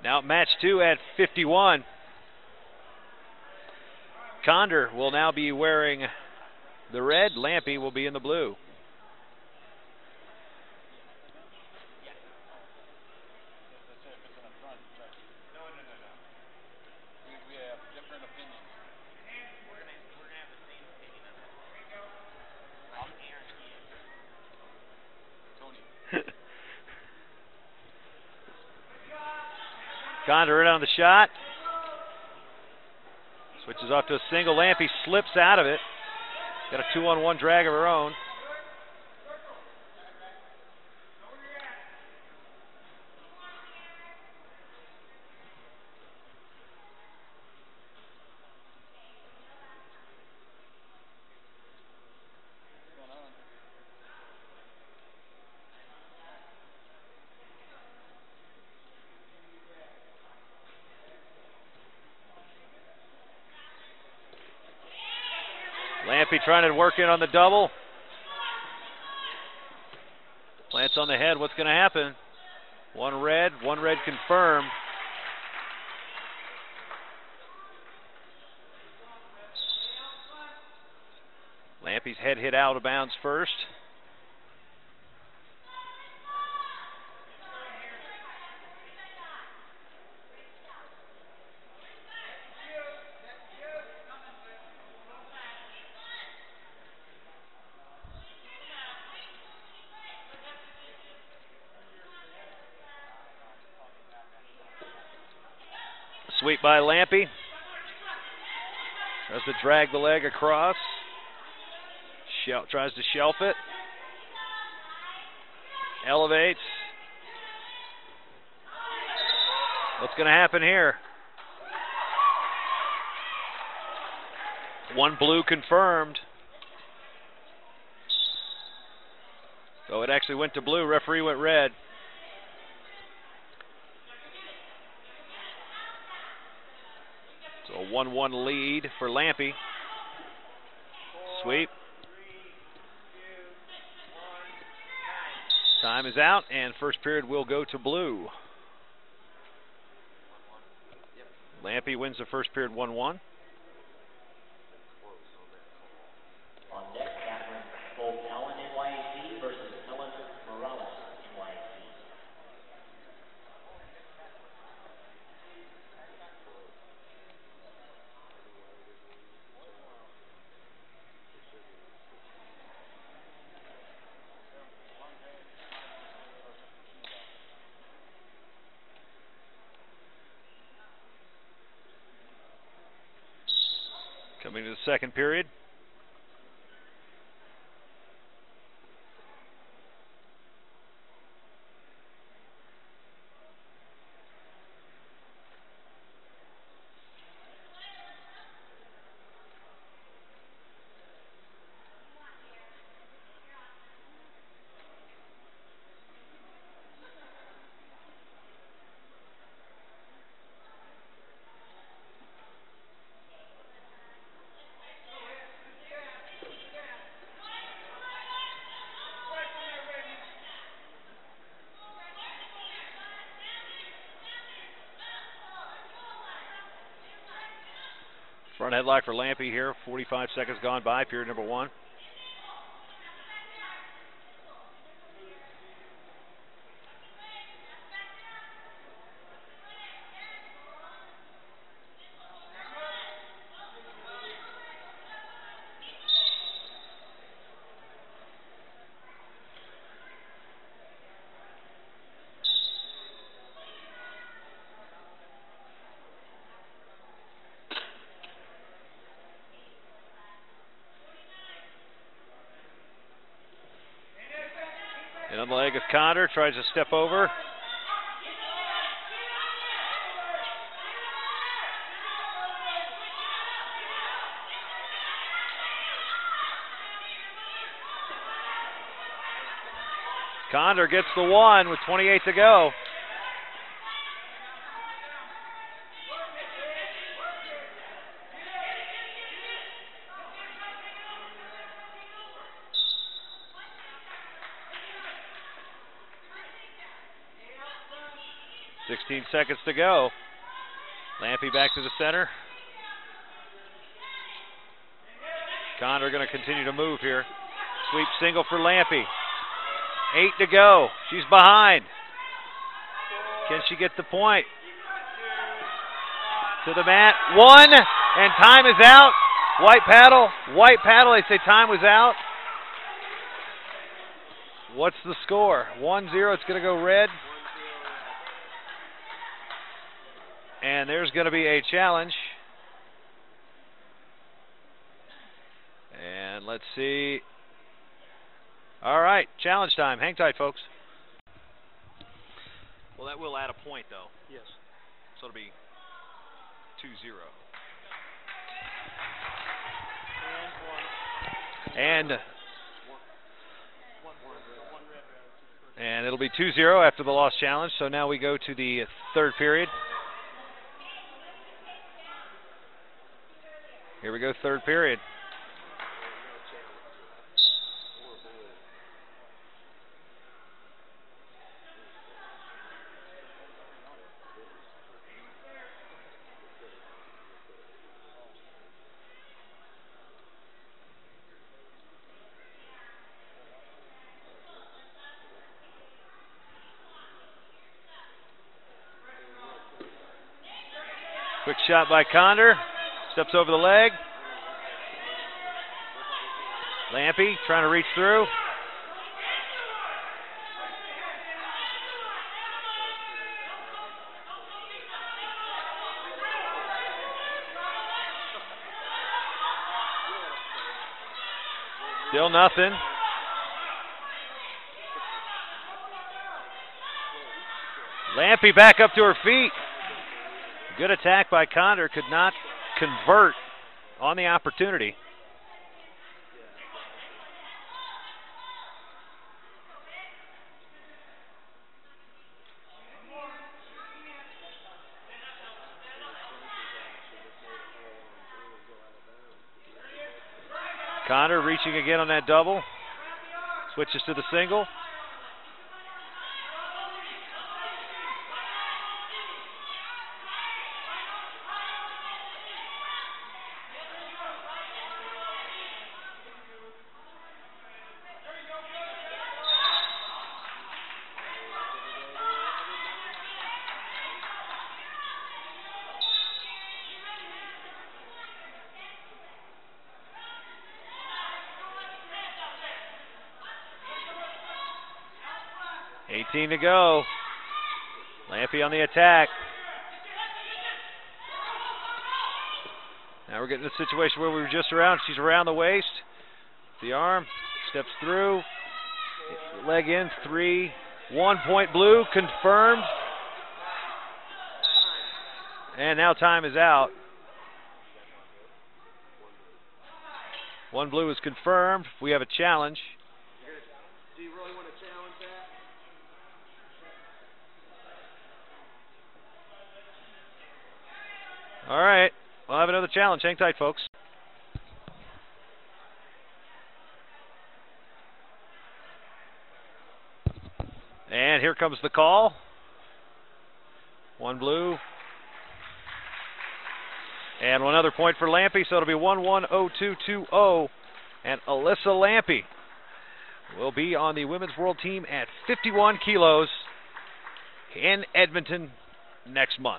Now match 2 at 51. Condor will now be wearing the red. Lampe will be in the blue. Condor in on the shot. Switches off to a single. Lampe slips out of it. Got a 2-on-1 drag of her own. Lampe trying to work in on the double. Plants on the head. What's going to happen? One red confirmed. Lampe's head hit out of bounds first. Sweep by Lampe. Tries to drag the leg across. Tries to shelf it. Elevates. What's going to happen here? One blue confirmed. So it actually went to blue. Referee went red. So a 1-1 lead for Lampe. Sweep. Time is out, and first period will go to blue. Lampe wins the first period 1-1. Coming to the second period. Front headlock for Lampe here. 45 seconds gone by, period number 1. And on the leg of Condor, tries to step over. Condor gets the 1 with 28 to go. 16 seconds to go. Lampe back to the center. Condor going to continue to move here. Sweep single for Lampe. 8 to go. She's behind. Can she get the point? To the mat. 1, and time is out. White paddle. White paddle. They say time was out. What's the score? 1-0. It's going to go red. And there's going to be a challenge. And let's see. All right, challenge time. Hang tight, folks. Well, that will add a point, though. Yes. So it'll be 2-0. And it'll be 2-0 after the lost challenge. So now we go to the third period. Here we go, third period. Quick shot by Condor. Steps over the leg. Lampe trying to reach through. Still nothing. Lampe back up to her feet. Good attack by Condor. Could not convert on the opportunity. Condor reaching again on that double. Switches to the single. To go. Lampe on the attack. Now we're getting to the situation where we were just around. She's around the waist. The arm steps through. Leg in. 3. 1 point blue confirmed. And now time is out. 1 blue is confirmed. We have a challenge. Do you really want to challenge that? All right, we'll have another challenge. Hang tight, folks. And here comes the call. 1 blue. And another point for Lampe, so it'll be 1-1-0-2-2-0. And Alyssa Lampe will be on the Women's World Team at 51 kilos in Edmonton next month.